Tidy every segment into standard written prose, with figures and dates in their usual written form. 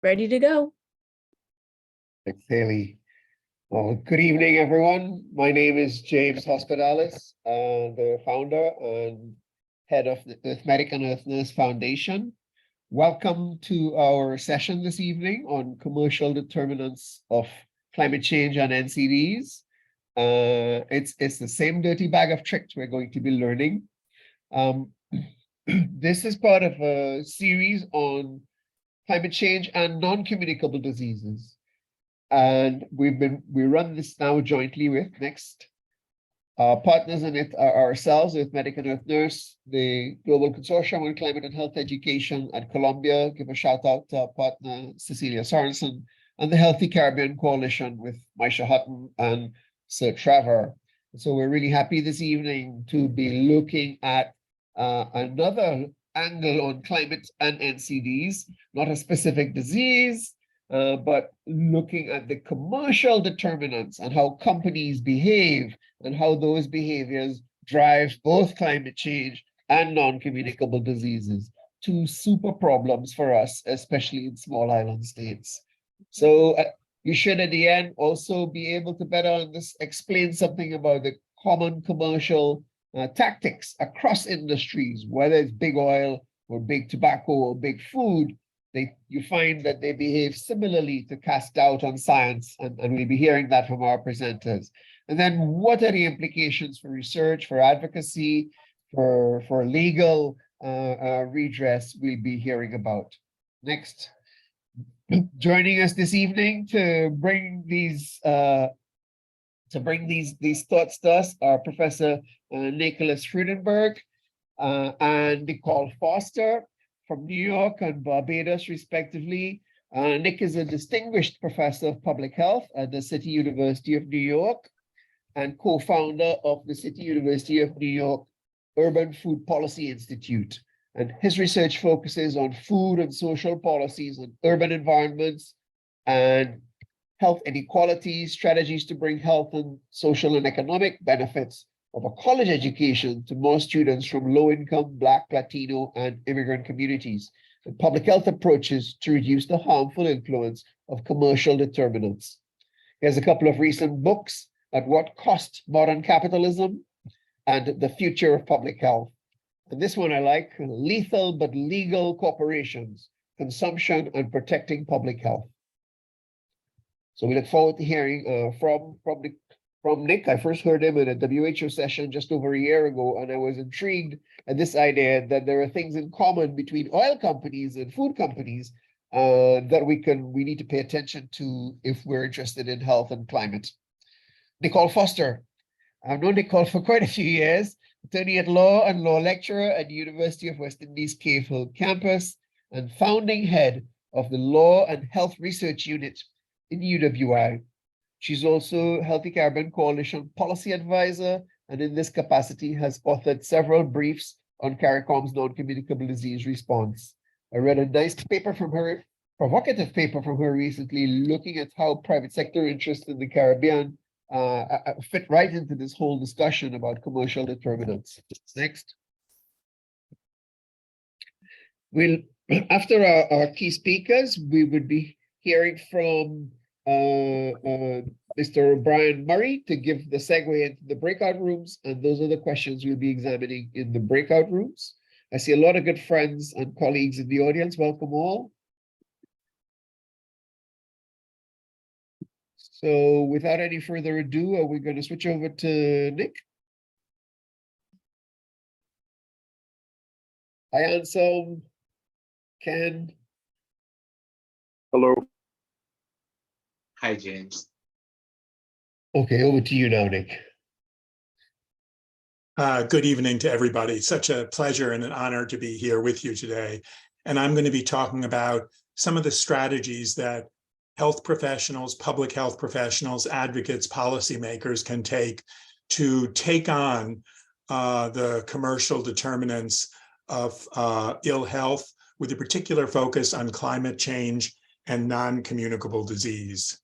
Ready to go. Thanks, Haley. Well, good evening, everyone. My name is James Hospitalis, the founder and head of the Earth Medic and Earth Nurse Foundation. Welcome to our session this evening on commercial determinants of climate change and NCDs. It's the same dirty bag of tricks we're going to be learning. This is part of a series on climate change and non-communicable diseases. And we run this now jointly with next. Our partners in it are ourselves, Earth Medic and Earth Nurse, the Global Consortium on Climate and Health Education at Columbia. Give a shout out to our partner, Cecilia Sorensen, and the Healthy Caribbean Coalition with Maisha Hutton and Sir Trevor. So we're really happy this evening to be looking at another angle on climate and NCDs, not a specific disease, but looking at the commercial determinants and how companies behave and how those behaviors drive both climate change and non-communicable diseases, two super problems for us, especially in small island states. So you should at the end also be able to better explain something about the common commercial tactics across industries, whether it's big oil or big tobacco or big food. You find that they behave similarly to cast doubt on science, and we'll be hearing that from our presenters. And then what are the implications for research, for advocacy, for legal redress we'll be hearing about. Next. Joining us this evening to bring these thoughts to us are Professor Nicholas Freudenberg and Nicole Foster from New York and Barbados, respectively. Nick is a distinguished professor of public health at the City University of New York and co-founder of the City University of New York Urban Food Policy Institute. And his research focuses on food and social policies in urban environments and health inequalities, strategies to bring health and social and economic benefits of a college education to more students from low-income, Black, Latino, and immigrant communities, and public health approaches to reduce the harmful influence of commercial determinants. Here's a couple of recent books: At What Cost? Modern Capitalism and The Future of Public Health. And this one I like, Lethal But Legal Corporations, Consumption and Protecting Public Health. So we look forward to hearing from Nick. I first heard him in a WHO session just over a year ago, and I was intrigued at this idea that there are things in common between oil companies and food companies that we need to pay attention to if we're interested in health and climate. Nicole Foster. I've known Nicole for quite a few years, attorney at law and law lecturer at the University of West Indies Cave Hill campus and founding head of the Law and Health Research Unit in UWI. She's also Healthy Caribbean Coalition policy advisor, and in this capacity has authored several briefs on CARICOM's non-communicable disease response. I read a nice paper from her, provocative paper from her recently, looking at how private sector interests in the Caribbean fit right into this whole discussion about commercial determinants. Next. After our key speakers, we would be hearing from Mr. Brian Murray to give the segue into the breakout rooms, and those are the questions we'll be examining in the breakout rooms. I see a lot of good friends and colleagues in the audience. Welcome all. So without any further ado, are we going to switch over to Nick? Hi, Anselm, Ken. Hello. Hi, James. Okay, over to you now, Nick. Good evening to everybody. Such a pleasure and an honor to be here with you today. And I'm going to be talking about some of the strategies that health professionals, public health professionals, advocates, policymakers can take on the commercial determinants of ill health, with a particular focus on climate change and non-communicable disease.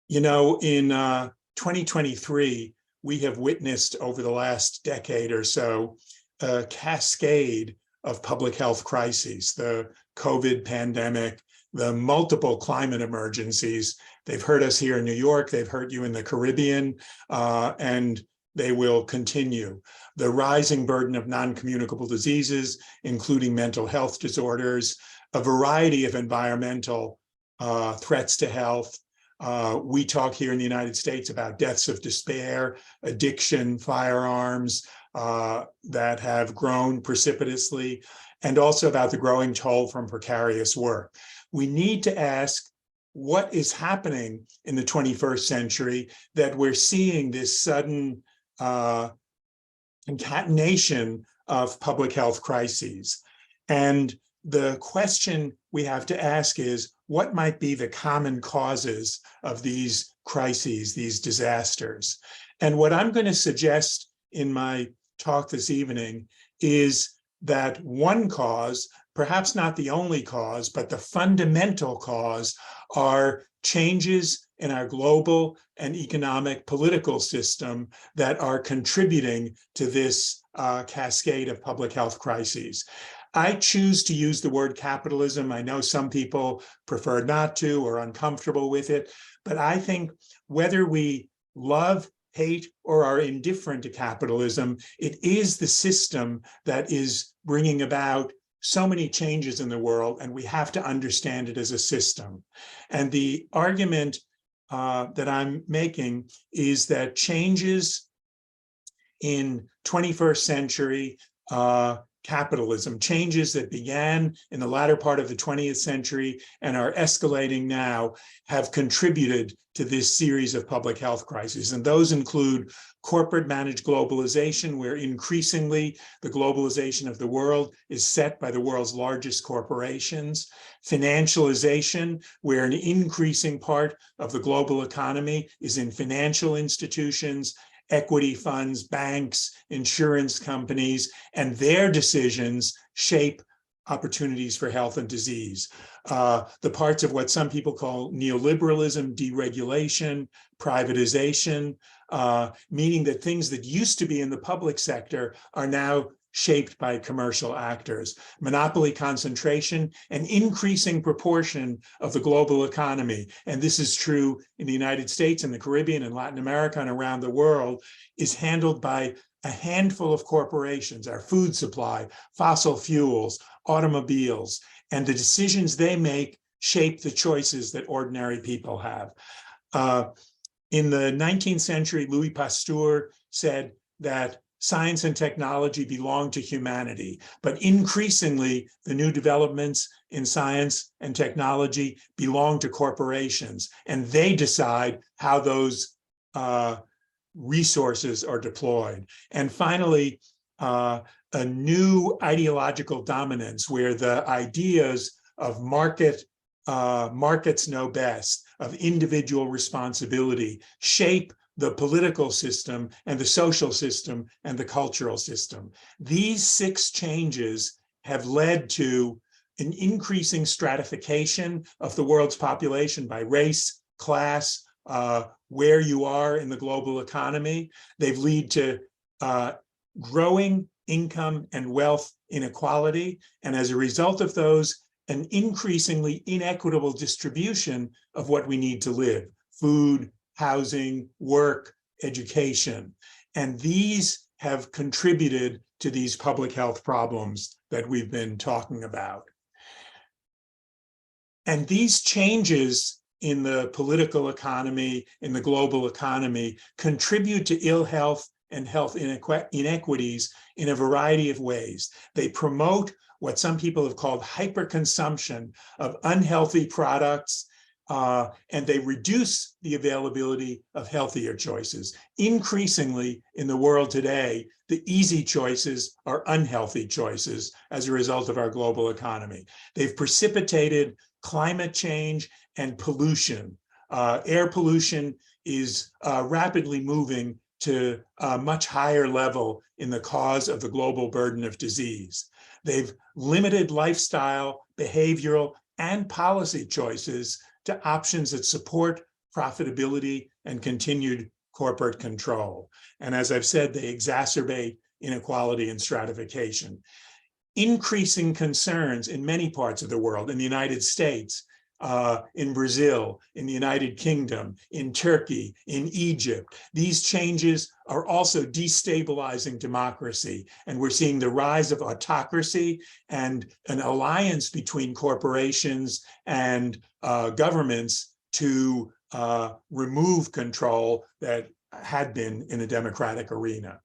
You know, in 2023, we have witnessed over the last decade or so a cascade of public health crises: the COVID pandemic, the multiple climate emergencies. They've hurt us here in New York, they've hurt you in the Caribbean, and they will continue. The rising burden of non-communicable diseases, including mental health disorders, a variety of environmental threats to health. We talk here in the United States about deaths of despair, addiction, firearms that have grown precipitously, and also about the growing toll from precarious work. We need to ask, what is happening in the 21st century that we're seeing this sudden concatenation of public health crises? And the question we have to ask is, what might be the common causes of these crises, these disasters? And what I'm going to suggest in my talk this evening is that one cause, perhaps not the only cause, but the fundamental cause, are changes in our global and economic political system that are contributing to this cascade of public health crises. I choose to use the word capitalism. I know some people prefer not to or are uncomfortable with it, but I think whether we love, hate, or are indifferent to capitalism, it is the system that is bringing about so many changes in the world, and we have to understand it as a system. And the argument that I'm making is that changes in 21st century capitalism, changes that began in the latter part of the 20th century and are escalating now, have contributed to this series of public health crises. And those include corporate managed globalization, where increasingly the globalization of the world is set by the world's largest corporations; financialization, where an increasing part of the global economy is in financial institutions, equity funds, banks, insurance companies, and their decisions shape opportunities for health and disease. The parts of what some people call neoliberalism, deregulation, privatization, meaning that things that used to be in the public sector are now shaped by commercial actors. Monopoly concentration, an increasing proportion of the global economy, and this is true in the United States and the Caribbean and Latin America and around the world, is handled by a handful of corporations: our food supply, fossil fuels, automobiles, and the decisions they make shape the choices that ordinary people have. In the 19th century, Louis Pasteur said that science and technology belong to humanity, but increasingly the new developments in science and technology belong to corporations, and they decide how those resources are deployed. And finally, a new ideological dominance where the ideas of markets know best, of individual responsibility, shape the political system and the social system and the cultural system. These 6 changes have led to an increasing stratification of the world's population by race, class, where you are in the global economy. They've led to growing income and wealth inequality, and as a result of those, an increasingly inequitable distribution of what we need to live: food, housing, work, education. And these have contributed to these public health problems that we've been talking about. And these changes in the political economy, in the global economy, contribute to ill health and health inequities in a variety of ways. They promote what some people have called hyperconsumption of unhealthy products, and they reduce the availability of healthier choices. Increasingly in the world today, the easy choices are unhealthy choices as a result of our global economy. They've precipitated climate change and pollution. Air pollution is rapidly moving to a much higher level in the cause of the global burden of disease. They've limited lifestyle, behavioral, and policy choices to options that support profitability and continued corporate control. And as I've said, they exacerbate inequality and stratification. Increasing concerns in many parts of the world, in the United States, in Brazil, in the United Kingdom, in Turkey, in Egypt. These changes are also destabilizing democracy. And we're seeing the rise of autocracy and an alliance between corporations and governments to remove control that had been in a democratic arena.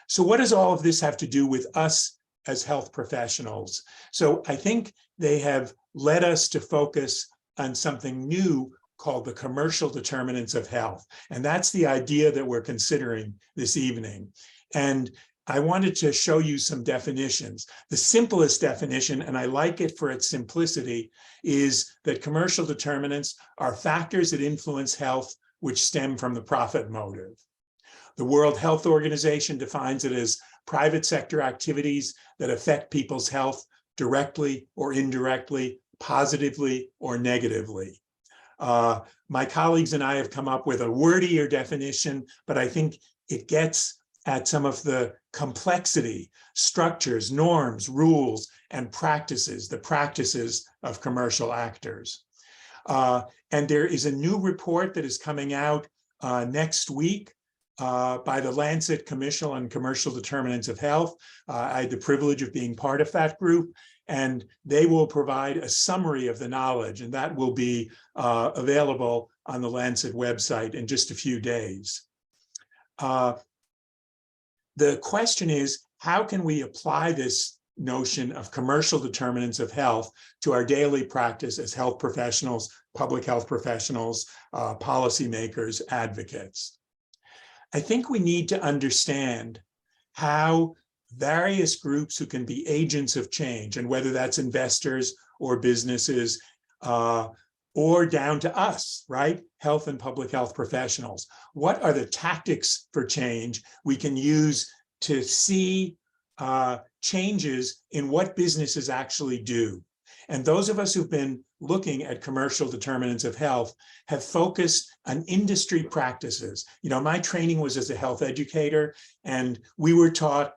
So what does all of this have to do with us as health professionals? So I think they have led us to focus on something new called the commercial determinants of health. And that's the idea that we're considering this evening. And I wanted to show you some definitions. The simplest definition, and I like it for its simplicity, is that commercial determinants are factors that influence health which stem from the profit motive. The World Health Organization defines it as private sector activities that affect people's health directly or indirectly, positively or negatively. My colleagues and I have come up with a wordier definition, but I think it gets at some of the complexity, structures, norms, rules, and practices, the practices of commercial actors. And there is a new report that is coming out next week by the Lancet Commission on Commercial Determinants of Health. I had the privilege of being part of that group, and they will provide a summary of the knowledge, and that will be available on the Lancet website in just a few days. The question is, how can we apply this notion of commercial determinants of health to our daily practice as health professionals, public health professionals, policymakers, advocates? I think we need to understand how various groups who can be agents of change, and whether that's investors or businesses, or down to us, right? Health and public health professionals. What are the tactics for change we can use to see changes in what businesses actually do? And those of us who've been looking at commercial determinants of health have focused on industry practices. You know, my training was as a health educator, and we were taught,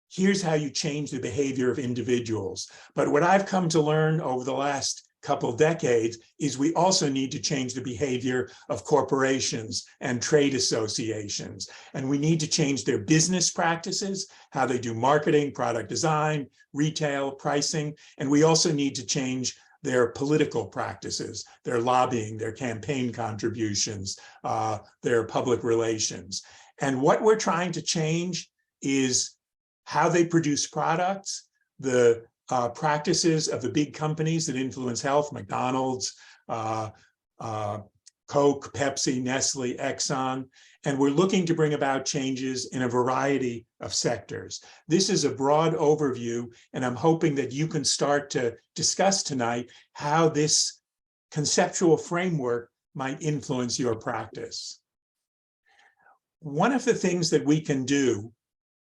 here's how you change the behavior of individuals. But what I've come to learn over the last couple decades is we also need to change the behavior of corporations and trade associations. And we need to change their business practices, how they do marketing, product design, retail, pricing. And we also need to change their political practices, their lobbying, their campaign contributions, their public relations. And what we're trying to change is how they produce products, the practices of the big companies that influence health, McDonald's, Coke, Pepsi, Nestle, Exxon, and we're looking to bring about changes in a variety of sectors. This is a broad overview, and I'm hoping that you can start to discuss tonight how this conceptual framework might influence your practice. One of the things that we can do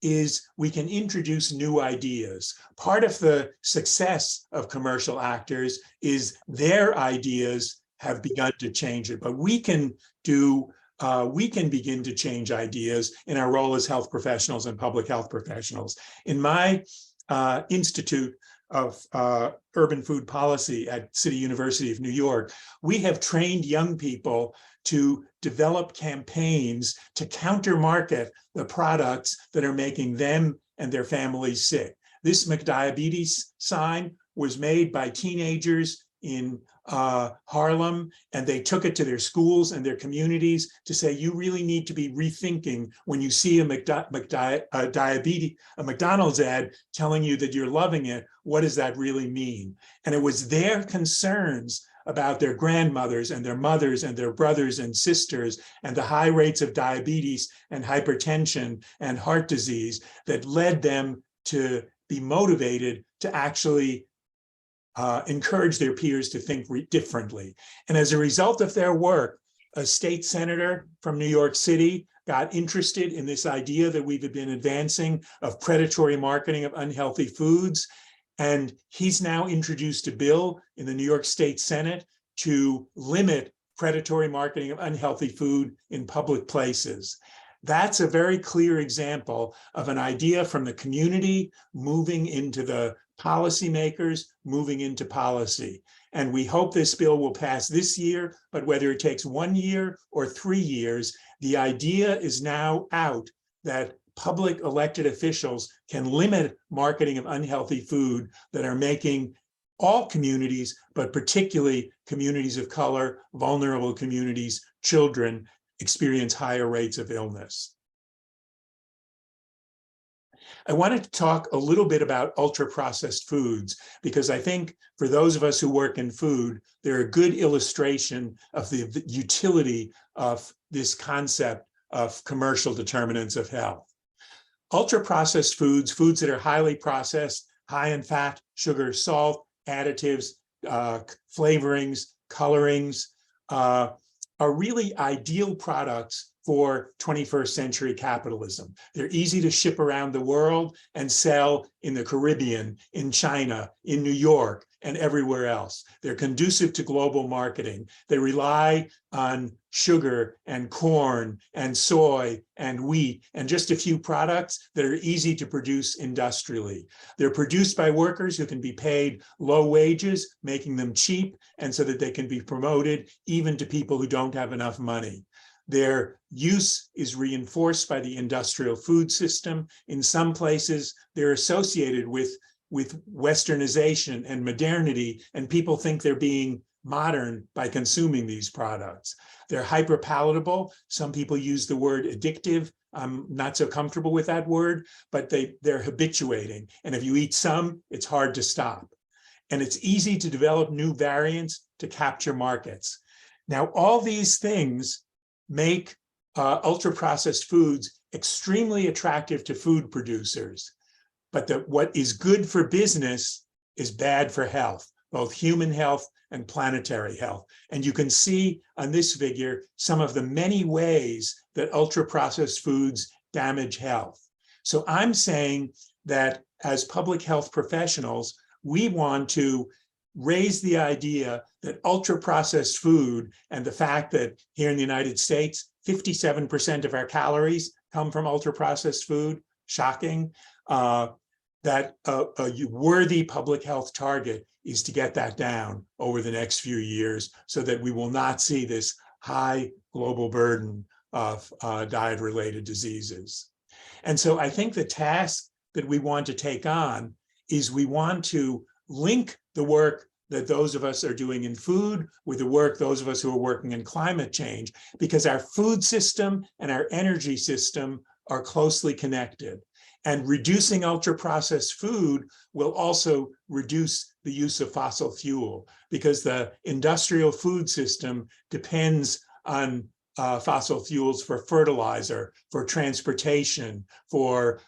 is we can introduce new ideas. Part of the success of commercial actors is their ideas have begun to change it, but we can begin to change ideas in our role as health professionals and public health professionals. In my Institute of Urban Food Policy at City University of New York, we have trained young people to develop campaigns to counter-market the products that are making them and their families sick. This McDiabetes sign was made by teenagers in Harlem, and they took it to their schools and their communities to say, you really need to be rethinking when you see a McDonald's ad telling you that you're loving it, what does that really mean? And it was their concerns about their grandmothers and their mothers and their brothers and sisters and the high rates of diabetes and hypertension and heart disease that led them to be motivated to actually encourage their peers to think differently. And as a result of their work, a state senator from New York City got interested in this idea that we've been advancing of predatory marketing of unhealthy foods. And he's now introduced a bill in the New York State Senate to limit predatory marketing of unhealthy food in public places. That's a very clear example of an idea from the community moving into the policymakers moving into policy. And we hope this bill will pass this year, but whether it takes 1 year or 3 years, the idea is now out that public elected officials can limit marketing of unhealthy food that are making all communities, but particularly communities of color, vulnerable communities, children, experience higher rates of illness. I wanted to talk a little bit about ultra-processed foods, because I think for those of us who work in food, they're a good illustration of the utility of this concept of commercial determinants of health. Ultra-processed foods, foods that are highly processed, high in fat, sugar, salt, additives, flavorings, colorings, are really ideal products for 21st century capitalism. They're easy to ship around the world and sell in the Caribbean, in China, in New York, and everywhere else. They're conducive to global marketing. They rely on sugar and corn and soy and wheat and just a few products that are easy to produce industrially. They're produced by workers who can be paid low wages, making them cheap, and so that they can be promoted even to people who don't have enough money. Their use is reinforced by the industrial food system. In some places, they're associated with westernization and modernity, and people think they're being modern by consuming these products. They're hyperpalatable. Some people use the word addictive. I'm not so comfortable with that word, but they're habituating. And if you eat some, it's hard to stop. And it's easy to develop new variants to capture markets. Now, all these things make ultra-processed foods extremely attractive to food producers. But what is good for business is bad for health, both human health and planetary health. And you can see on this figure some of the many ways that ultra-processed foods damage health. So I'm saying that as public health professionals, we want to raise the idea that ultra-processed food and the fact that here in the United States, 57% of our calories come from ultra-processed food, shocking, that a worthy public health target is to get that down over the next few years so that we will not see this high global burden of diet-related diseases. And so I think the task that we want to take on is we want to link the work that those of us are doing in food with the work those of us who are working in climate change, because our food system and our energy system are closely connected. And reducing ultra-processed food will also reduce the use of fossil fuel, because the industrial food system depends on fossil fuels for fertilizer, for transportation, for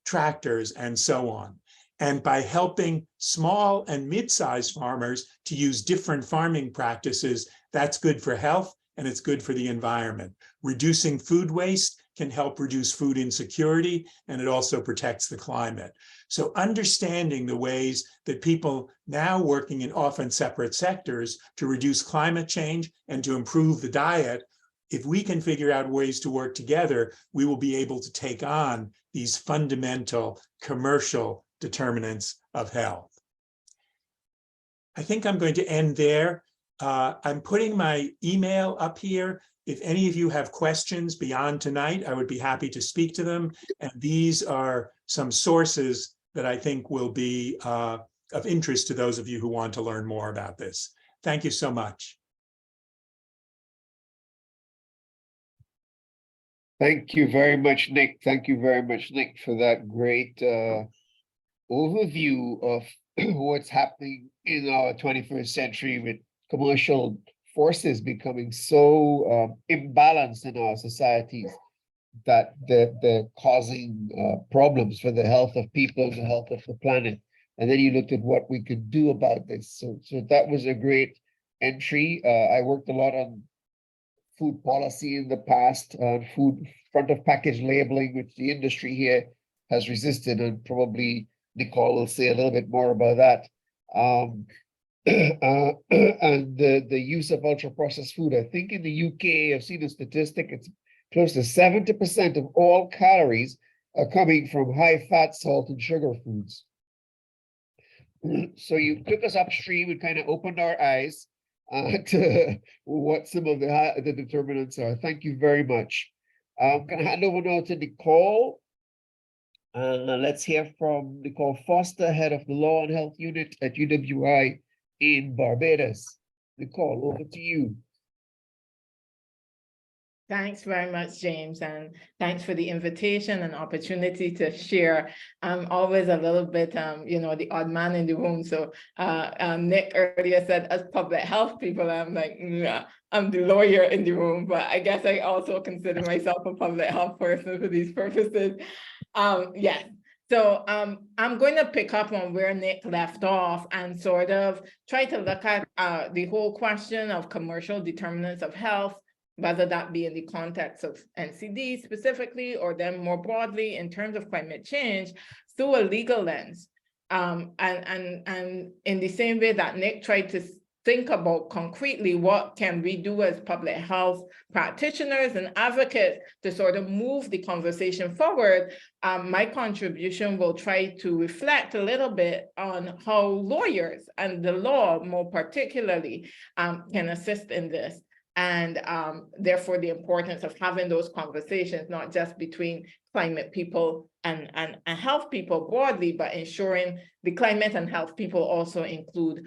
tractors, and so on. And by helping small and mid-sized farmers to use different farming practices, that's good for health and it's good for the environment. Reducing food waste can help reduce food insecurity, and it also protects the climate. So understanding the ways that people now working in often separate sectors to reduce climate change and to improve the diet, if we can figure out ways to work together, we will be able to take on these fundamental commercial determinants of health. I think I'm going to end there. I'm putting my email up here. If any of you have questions beyond tonight, I would be happy to speak to them. And these are some sources that I think will be of interest to those of you who want to learn more about this. Thank you so much. Thank you very much, Nick. Thank you very much, Nick, for that great overview of what's happening in our 21st century with commercial forces becoming so imbalanced in our societies that they're causing problems for the health of people, the health of the planet. And then you looked at what we could do about this. So that was a great entry. I worked a lot on food policy in the past, food front of package labeling, which the industry here has resisted, and probably Nicole will say a little bit more about that. And the use of ultra processed food. I think in the UK, I've seen a statistic, it's close to 70% of all calories are coming from high fat, salt, and sugar foods. So you took us upstream and kind of opened our eyes to what some of the determinants are. Thank you very much. I'm going to hand over now to Nicole. Let's hear from Nicole Foster, head of the Law and Health Unit at UWI in Barbados. Nicole, over to you. Thanks very much, James, and thanks for the invitation and opportunity to share. I'm always a little bit, the odd man in the room. So Nick earlier said, as public health people, I'm like, yeah, I'm the lawyer in the room, but I guess I also consider myself a public health person for these purposes. Yes. So I'm going to pick up on where Nick left off and sort of try to look at the whole question of commercial determinants of health, whether that be in the context of NCDs specifically, or then more broadly in terms of climate change through a legal lens. And in the same way that Nick tried to think about concretely what can we do as public health practitioners and advocates to sort of move the conversation forward, my contribution will try to reflect a little bit on how lawyers and the law more particularly can assist in this. And therefore, the importance of having those conversations, not just between climate people and health people broadly, but ensuring the climate and health people also include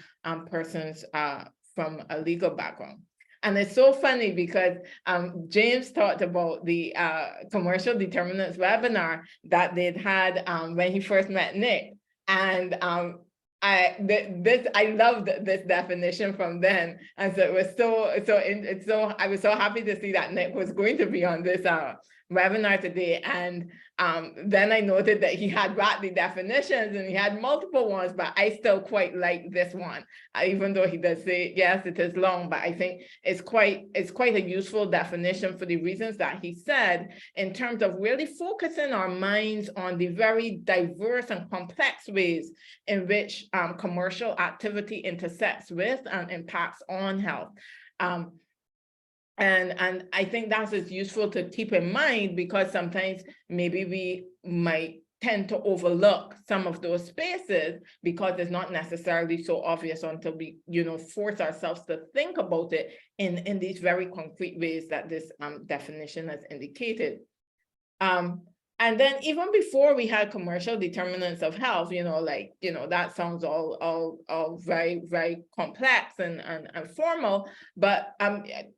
persons from a legal background. And it's so funny because James talked about the commercial determinants webinar that they'd had when he first met Nick. And I loved this definition from then, and so it was I was so happy to see that Nick was going to be on this webinar today. And then I noted that he had brought the definitions and he had multiple ones, but I still quite like this one, even though he does say, yes, it is long, but I think it's quite a useful definition for the reasons that he said, in terms of really focusing our minds on the very diverse and complex ways in which commercial activity intersects with and impacts on health. And I think that's as useful to keep in mind, because sometimes maybe we might tend to overlook some of those spaces because it's not necessarily so obvious until we, force ourselves to think about it in these very concrete ways that this definition has indicated. And then even before we had commercial determinants of health, that sounds all very, very complex and formal. But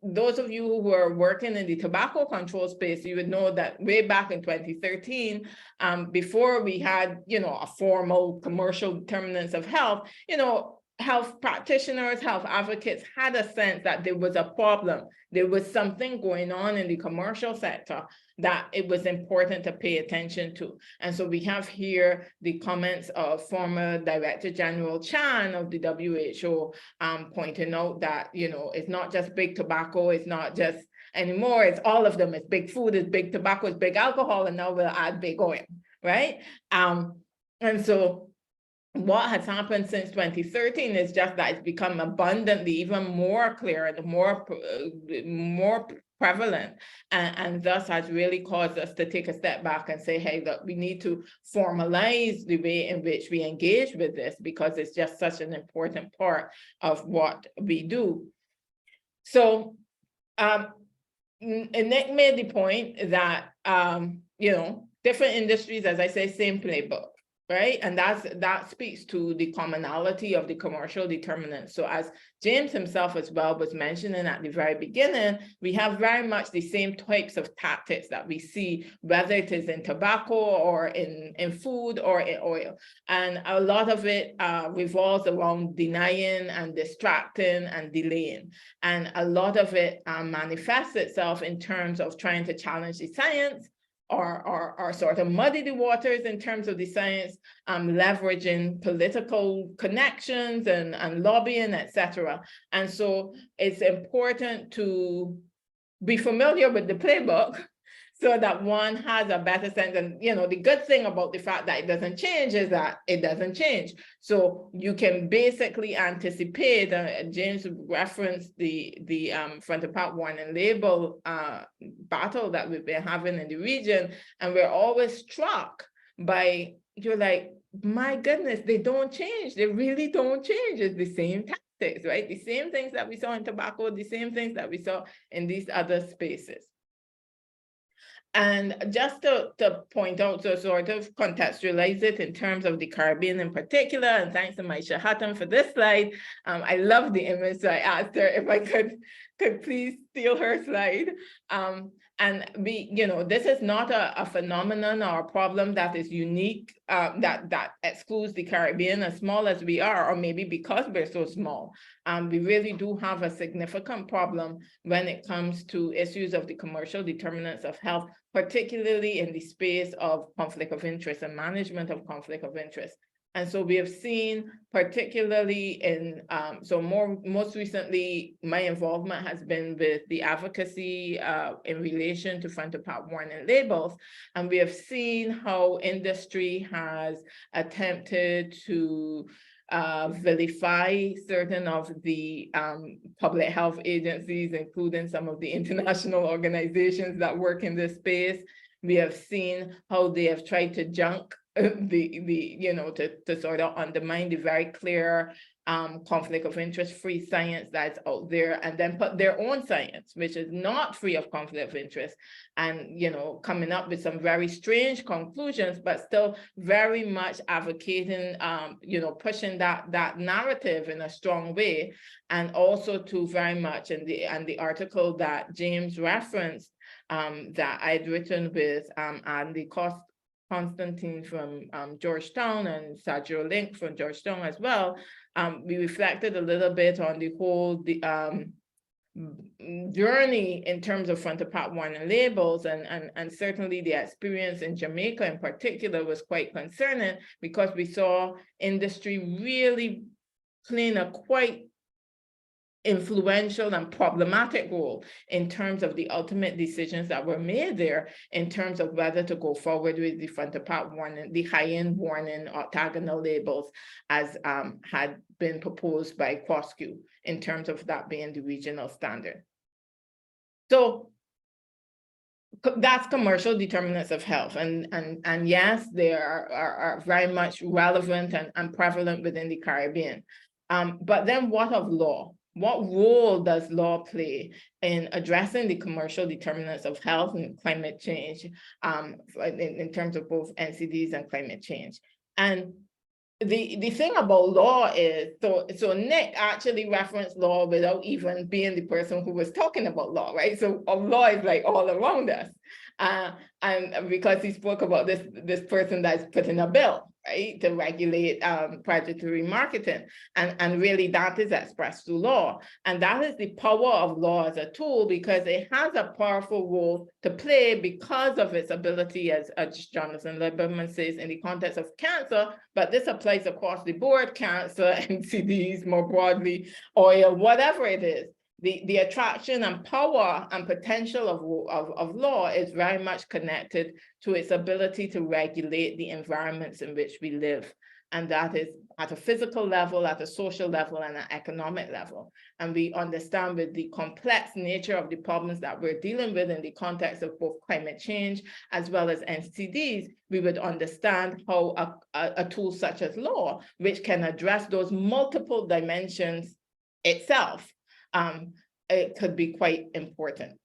those of you who are working in the tobacco control space, you would know that way back in 2013, before we had, a formal commercial determinants of health, health practitioners, health advocates had a sense that there was a problem. There was something going on in the commercial sector that it was important to pay attention to. And so we have here the comments of former Director General Chan of the WHO pointing out that, it's not just big tobacco, it's not just anymore, it's all of them. It's big food, it's big tobacco, it's big alcohol, and now we'll add big oil, right? And so what has happened since 2013 is just that it's become abundantly even more clear and more prevalent, and thus has really caused us to take a step back and say, hey, look, we need to formalize the way in which we engage with this, because it's just such an important part of what we do. So Nick made the point that, different industries, as I say, same playbook. Right, and that speaks to the commonality of the commercial determinants. So as James himself as well was mentioning at the very beginning, we have very much the same types of tactics that we see, whether it is in tobacco or in food or in oil. And a lot of it revolves around denying and distracting and delaying. And a lot of it manifests itself in terms of trying to challenge the science, or sort of muddy the waters in terms of the science, leveraging political connections and lobbying, etc. And so it's important to be familiar with the playbook so that one has a better sense. And the good thing about the fact that it doesn't change is that it doesn't change. So you can basically anticipate, James referenced the front of part warning label battle that we've been having in the region. And we're always struck by, you're like, my goodness, they don't change. They really don't change. It's the same tactics, right? The same things that we saw in tobacco, the same things that we saw in these other spaces. And just to point out, to sort of contextualize it in terms of the Caribbean in particular, and thanks to Maisha Hatton for this slide. I love the image, so I asked her if I could please steal her slide. And this is not a phenomenon or a problem that is unique, that excludes the Caribbean, as small as we are, or maybe because we're so small. We really do have a significant problem when it comes to issues of the commercial determinants of health, particularly in the space of conflict of interest and management of conflict of interest. And so we have seen, particularly in, most recently, my involvement has been with the advocacy in relation to front of pack warning labels. And we have seen how industry has attempted to vilify certain of the public health agencies, including some of the international organizations that work in this space. We have seen how they have tried to junk to sort of undermine the very clear conflict of interest free science that's out there, and then put their own science, which is not free of conflict of interest, and coming up with some very strange conclusions, but still very much advocating pushing that narrative in a strong way. And also to very much in the article that James referenced, that I'd written with Andy Constantine from Georgetown and Sergio Link from Georgetown as well, we reflected a little bit on the whole journey in terms of front of pack warning labels, and certainly the experience in Jamaica in particular was quite concerning, because we saw industry really playing a quite influential and problematic role in terms of the ultimate decisions that were made there, in terms of whether to go forward with the front of pack warning, the high-end warning orthogonal labels, as had been proposed by COSCU, in terms of that being the regional standard. So that's commercial determinants of health, and yes, they are very much relevant and prevalent within the Caribbean. But then what of law? What role does law play in addressing the commercial determinants of health and climate change, in terms of both NCDs and climate change? And the thing about law is, so Nick actually referenced law without even being the person who was talking about law, right? So law is like all around us. And because he spoke about this person that's putting a bill, right, to regulate predatory marketing. And really that is expressed through law. And that is the power of law as a tool, because it has a powerful role to play because of its ability, as Jonathan Lieberman says, in the context of cancer, but this applies across the board: cancer, NCDs, more broadly, oil, whatever it is. The attraction and power and potential of law is very much connected to its ability to regulate the environments in which we live. And that is at a physical level, at a social level, and an economic level. And we understand, with the complex nature of the problems that we're dealing with in the context of both climate change as well as NCDs, we would understand how a tool such as law, which can address those multiple dimensions itself, it could be quite important.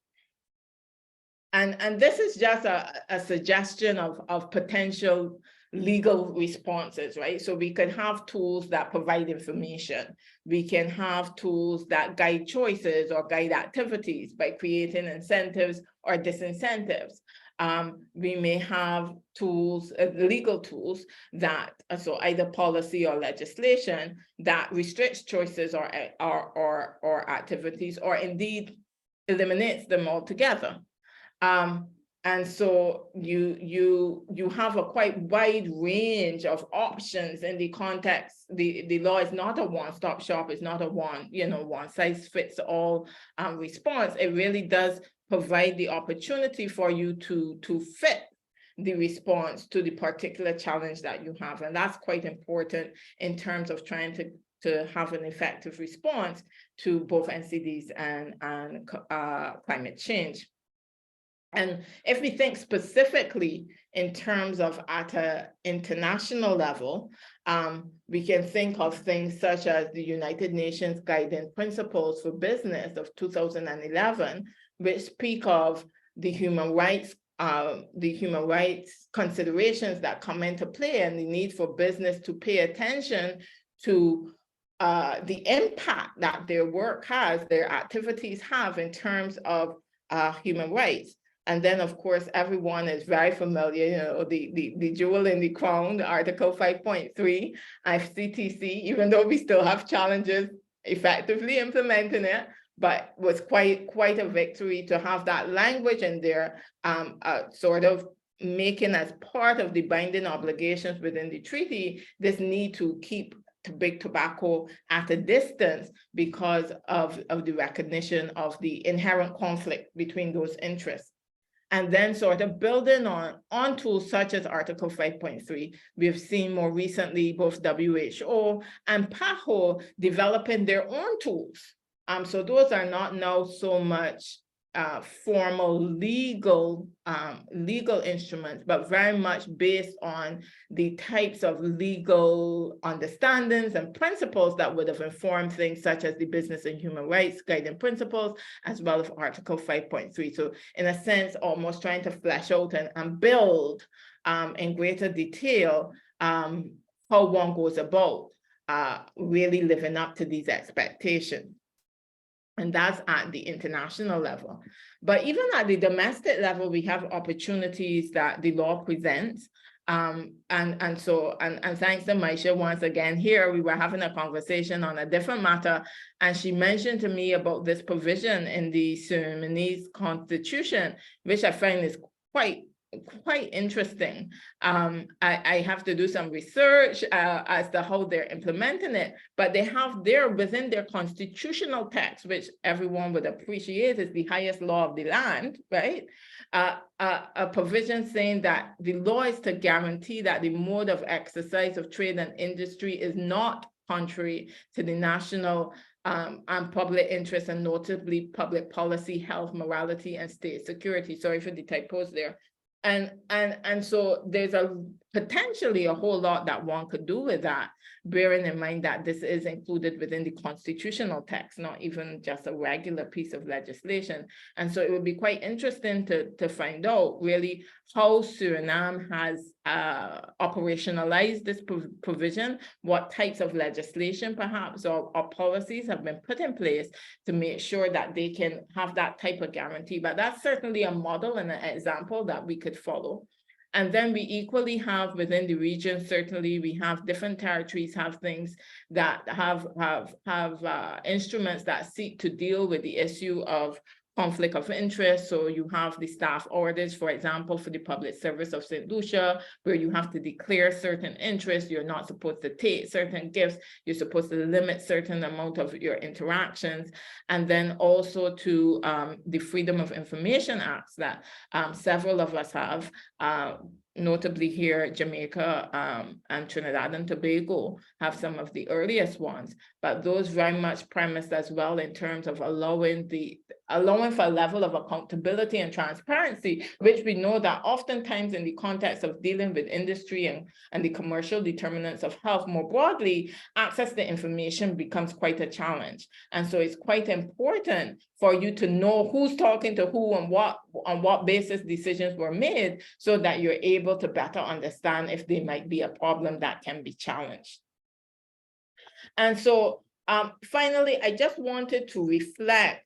And this is just a suggestion of potential legal responses, right? So we could have tools that provide information. We can have tools that guide choices or guide activities by creating incentives or disincentives. We may have tools, legal tools, that, so either policy or legislation, that restricts choices or activities, or indeed eliminates them altogether. And so you have a quite wide range of options in the context. The law is not a one-stop shop. It's not a one-size-fits-all response. It really does provide the opportunity for you to fit the response to the particular challenge that you have. And that's quite important in terms of trying to have an effective response to both NCDs and climate change. And if we think specifically in terms of at an international level, we can think of things such as the United Nations Guiding Principles for Business of 2011, which speak of the human rights considerations that come into play and the need for business to pay attention to the impact that their work has, their activities have in terms of human rights. And then, of course, everyone is very familiar, you know, the jewel in the crown, Article 5.3, FCTC, even though we still have challenges effectively implementing it, but was quite a victory to have that language in there, sort of making as part of the binding obligations within the treaty, this need to keep big tobacco at a distance because of the recognition of the inherent conflict between those interests. And then sort of building on tools such as Article 5.3, we've seen more recently both WHO and PAHO developing their own tools. So those are not now so much formal legal instruments, but very much based on the types of legal understandings and principles that would have informed things such as the Business and Human Rights Guiding Principles, as well as Article 5.3. So in a sense, almost trying to flesh out and build in greater detail how one goes about really living up to these expectations. And that's at the international level. But even at the domestic level, we have opportunities that the law presents. And thanks to Maisha once again here, we were having a conversation on a different matter, and she mentioned to me about this provision in the Surinamese constitution, which I find is quite interesting. I have to do some research as to how they're implementing it, but they have there within their constitutional text, which everyone would appreciate is the highest law of the land, right? A provision saying that the law is to guarantee that the mode of exercise of trade and industry is not contrary to the national and public interest, and notably public policy, health, morality, and state security. Sorry for the typos there. And so there's potentially a whole lot that one could do with that, bearing in mind that this is included within the constitutional text, not even just a regular piece of legislation. And so it would be quite interesting to find out really how Suriname has operationalized this provision, what types of legislation perhaps or policies have been put in place to make sure that they can have that type of guarantee. But that's certainly a model and an example that we could follow. And then we equally have within the region, certainly we have different territories have things that have instruments that seek to deal with the issue of conflict of interest. So you have the staff orders, for example, for the public service of St. Lucia, where you have to declare certain interests. You're not supposed to take certain gifts. You're supposed to limit certain amount of your interactions. And then also to the Freedom of Information Acts that several of us have, notably here, Jamaica and Trinidad and Tobago have some of the earliest ones, but those very much premised as well in terms of allowing for a level of accountability and transparency, which we know that oftentimes in the context of dealing with industry and the commercial determinants of health more broadly, access to information becomes quite a challenge. And so it's quite important for you to know who's talking to who and on what basis decisions were made, so that you're able to better understand if there might be a problem that can be challenged. And so finally, I just wanted to reflect.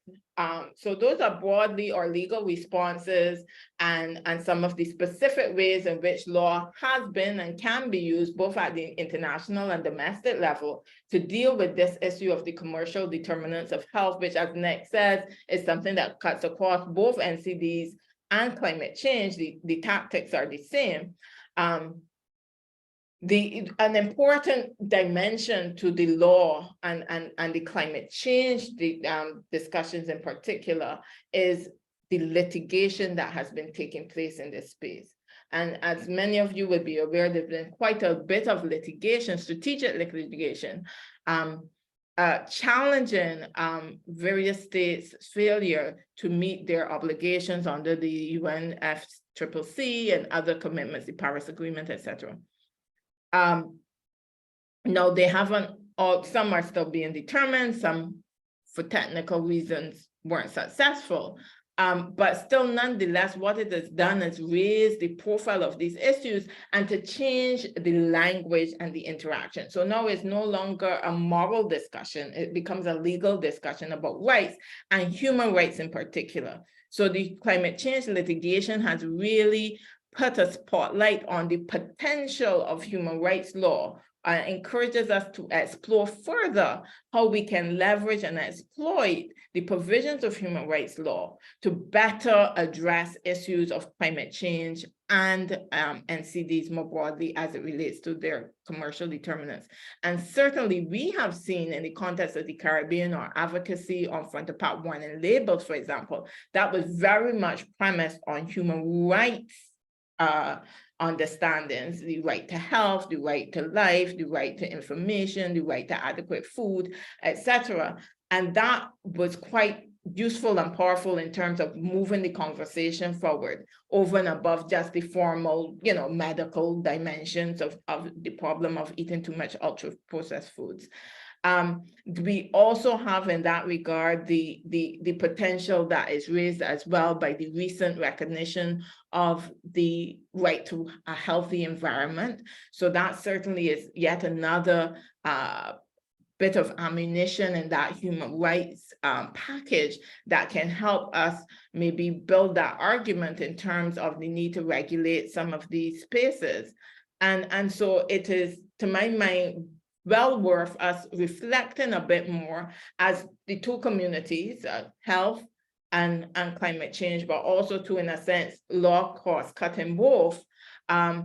So those are broadly our legal responses and some of the specific ways in which law has been and can be used both at the international and domestic level to deal with this issue of the commercial determinants of health, which, as Nick says, is something that cuts across both NCDs and climate change. The tactics are the same. An important dimension to the law and the climate change discussions in particular is the litigation that has been taking place in this space. And as many of you would be aware, there's been quite a bit of litigation, strategic litigation, challenging various states' failure to meet their obligations under the UNFCCC and other commitments, the Paris Agreement, etc. No, they haven't, some are still being determined, some for technical reasons weren't successful. But still, nonetheless, what it has done is raise the profile of these issues and to change the language and the interaction. So now it's no longer a moral discussion, it becomes a legal discussion about rights and human rights in particular. So the climate change litigation has really put a spotlight on the potential of human rights law, encourages us to explore further how we can leverage and exploit the provisions of human rights law to better address issues of climate change and NCDs more broadly as it relates to their commercial determinants. And certainly we have seen in the context of the Caribbean or advocacy on front of Part 1 and labels, for example, that was very much premised on human rights understandings, the right to health, the right to life, the right to information, the right to adequate food, etc. And that was quite useful and powerful in terms of moving the conversation forward over and above just the formal, medical dimensions of the problem of eating too much ultra-processed foods. We also have in that regard the potential that is raised as well by the recent recognition of the right to a healthy environment. So that certainly is yet another bit of ammunition in that human rights package that can help us maybe build that argument in terms of the need to regulate some of these spaces. And so it is, to my mind, well worth us reflecting a bit more as the two communities, health and climate change, but also to, in a sense, law cost cutting both, how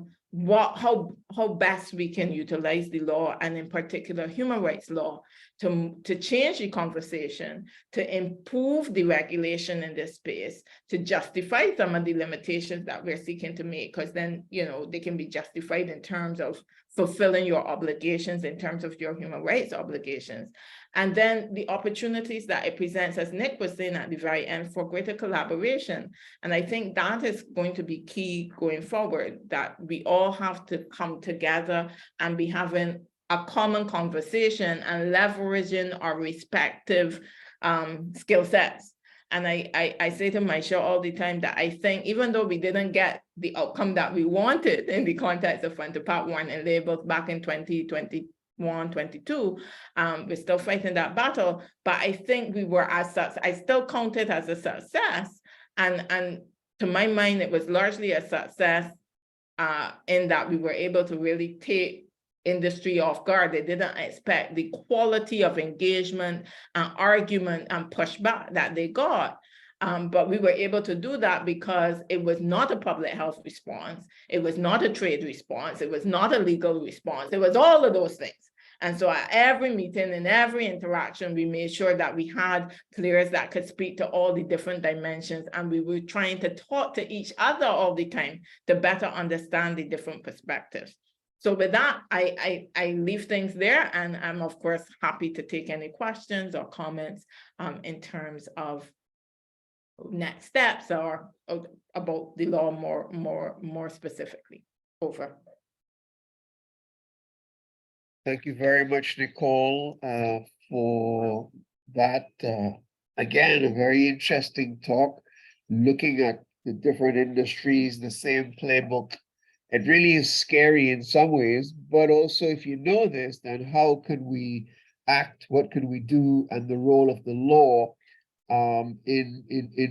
best we can utilize the law, and in particular human rights law, to change the conversation, to improve the regulation in this space, to justify some of the limitations that we're seeking to make, because then, they can be justified in terms of fulfilling your obligations, in terms of your human rights obligations. And then the opportunities that it presents, as Nick was saying at the very end, for greater collaboration. And I think that is going to be key going forward, that we all have to come together and be having a common conversation and leveraging our respective skill sets. And I say to Michelle all the time that I think even though we didn't get the outcome that we wanted in the context of Front to Part 1 and labels back in 2021, 22, we're still fighting that battle, but I think we were I still count it as a success. And to my mind, it was largely a success in that we were able to really take industry off guard. They didn't expect the quality of engagement and argument and pushback that they got. But we were able to do that because it was not a public health response. It was not a trade response. It was not a legal response. It was all of those things. And so at every meeting and every interaction, we made sure that we had players that could speak to all the different dimensions. And we were trying to talk to each other all the time to better understand the different perspectives. So with that, I leave things there, and I'm of course happy to take any questions or comments in terms of next steps or about the law more specifically. Over. Thank you very much, Nicole, for that. Again, a very interesting talk, looking at the different industries, the same playbook. It really is scary in some ways, but also if you know this, then how can we act? What can we do? And the role of the law in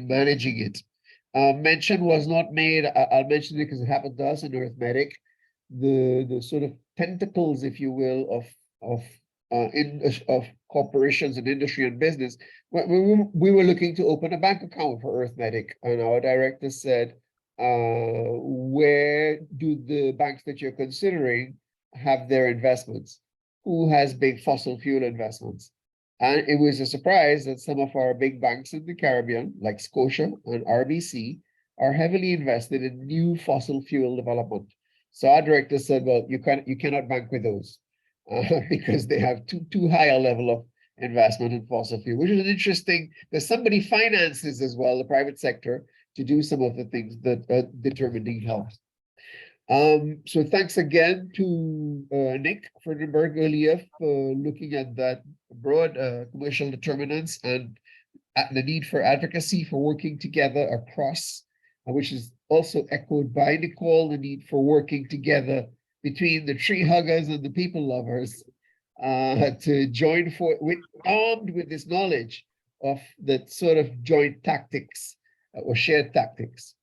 managing it. Mention was not made. I'll mention it because it happened to us in arithmetic. The sort of tentacles, if you will, of corporations and industry and business. We were looking to open a bank account for arithmetic, and our director said, where do the banks that you're considering have their investments? Who has big fossil fuel investments? And it was a surprise that some of our big banks in the Caribbean, like Scotia and RBC, are heavily invested in new fossil fuel development. So our director said, well, you cannot bank with those because they have too high a level investment in fossil fuel, which is interesting because somebody finances as well, the private sector, to do some of the things that determining health. So thanks again to Nick Freudenberg earlier for looking at that broad commercial determinants and the need for advocacy for working together across, which is also echoed by Nicole, the need for working together between the tree huggers and the people lovers to join armed with this knowledge of the sort of joint tactics or shared tactics.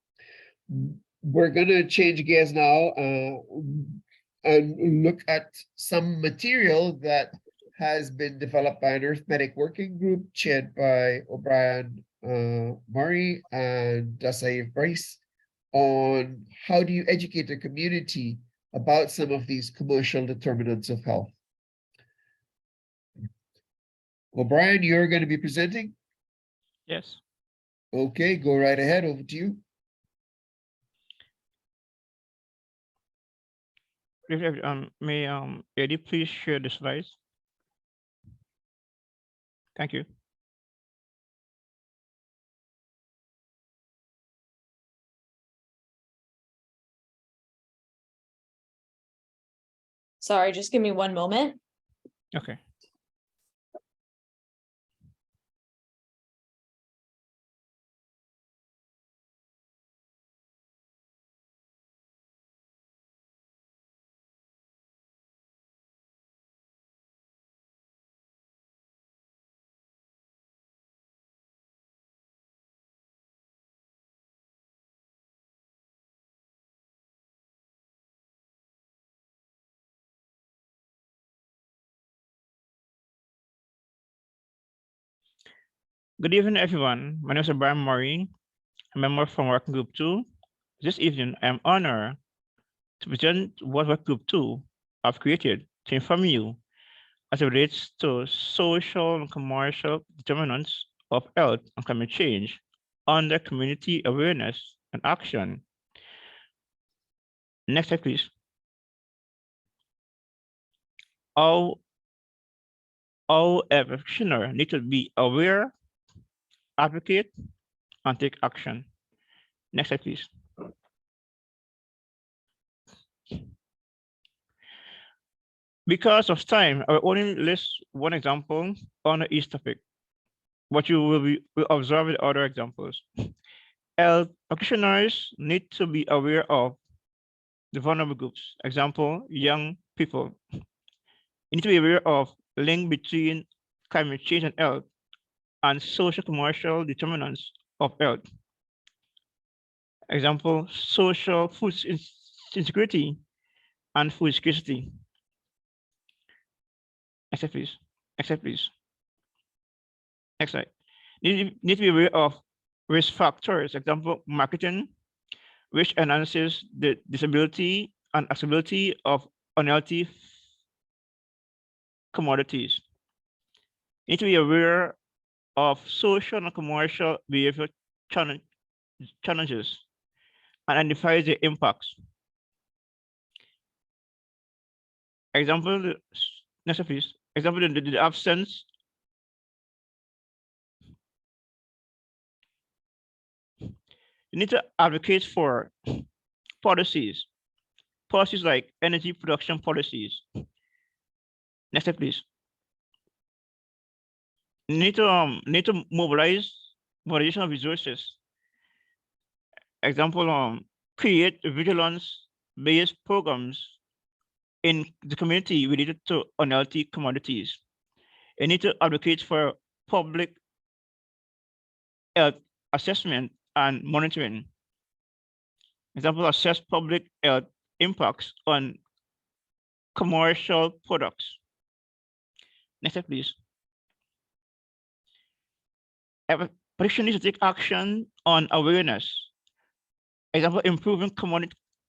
We're going to change gears now and look at some material that has been developed by an Arithmetic Working Group chaired by O'Brien Murray and Dasaif Bryce on how do you educate the community about some of these commercial determinants of health. O'Brien, you're going to be presenting? Yes. Okay, go right ahead. Over to you. May Eddie please share the slides? Thank you. Sorry, just give me one moment. Okay. Good evening, everyone. My name is O'Brien Murray, a member from Working Group 2. This evening, I am honored to present what Working Group 2 have created to inform you as it relates to social and commercial determinants of health and climate change under community awareness and action. Next slide, please. All practitioners need to be aware, advocate, and take action. Next slide, please. Because of time, I will only list one example on each topic, but you will observe the other examples. Health practitioners need to be aware of the vulnerable groups. Example, young people. You need to be aware of the link between climate change and health and social commercial determinants of health. Example, social food insecurity and food scarcity. Next slide, please. Next slide, please. Next slide. Need to be aware of risk factors. Example, marketing, which enhances the disability and accessibility of unhealthy commodities. Need to be aware of social and commercial behavior challenges and identify the impacts. Example, next slide, please. Example, the absence you need to advocate for policies like energy production policies. Next slide, please. You need to mobilization of resources. Example, create vigilance-based programs in the community related to unhealthy commodities. You need to advocate for public health assessment and monitoring. Example, assess public health impacts on commercial products. Next slide, please. Practitioners need to take action on awareness. Example, improving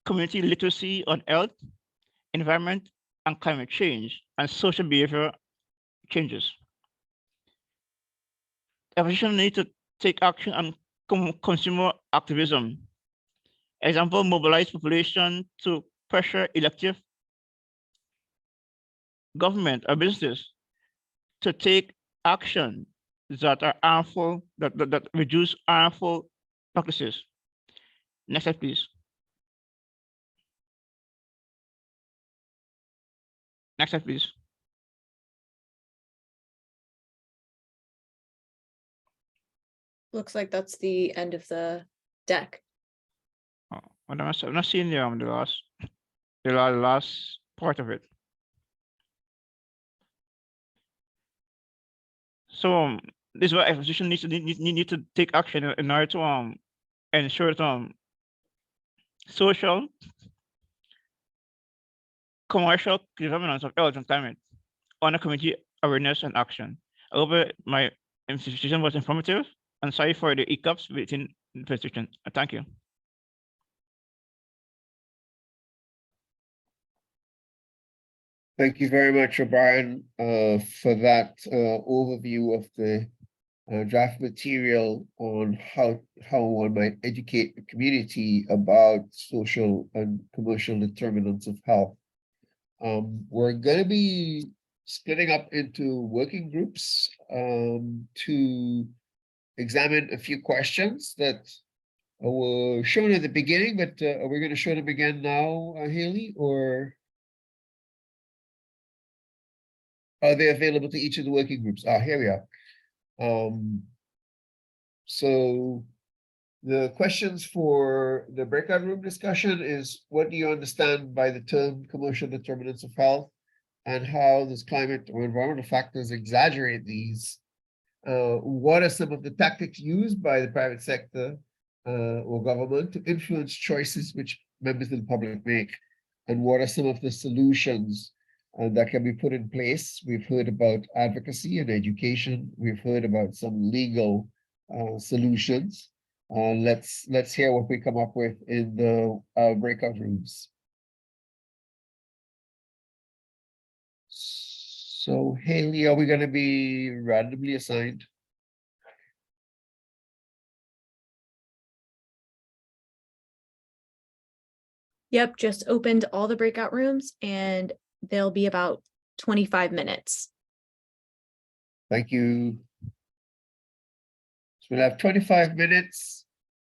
community literacy on health, environment, and climate change, and social behavior changes. Practitioners need to take action on consumer activism. Example, mobilize population to pressure elective government or businesses to take action that are harmful, that reduce harmful practices. Next slide, please. Next slide, please. Looks like that's the end of the deck. Oh, I'm not seeing the last part of it. So this is why institution need to take action in order to ensure that social, commercial determinants of health and climate on a community awareness and action. I hope my institution was informative, and sorry for the hiccups within the presentation. Thank you. Thank you very much, O'Brien, for that overview of the draft material on how one might educate the community about social and commercial determinants of health. We're going to be splitting up into working groups to examine a few questions that were shown at the beginning, but are we going to show them again now, Haley, or are they available to each of the working groups? Here we are. So the questions for the breakout room discussion is, what do you understand by the term commercial determinants of health, and how does climate or environmental factors exaggerate these? What are some of the tactics used by the private sector or government to influence choices which members of the public make? And what are some of the solutions that can be put in place? We've heard about advocacy and education. We've heard about some legal solutions. Let's hear what we come up with in the breakout rooms. So, Haley, are we going to be randomly assigned? Yep, just opened all the breakout rooms and they'll be about 25 minutes. Thank you. So we'll have 25 minutes.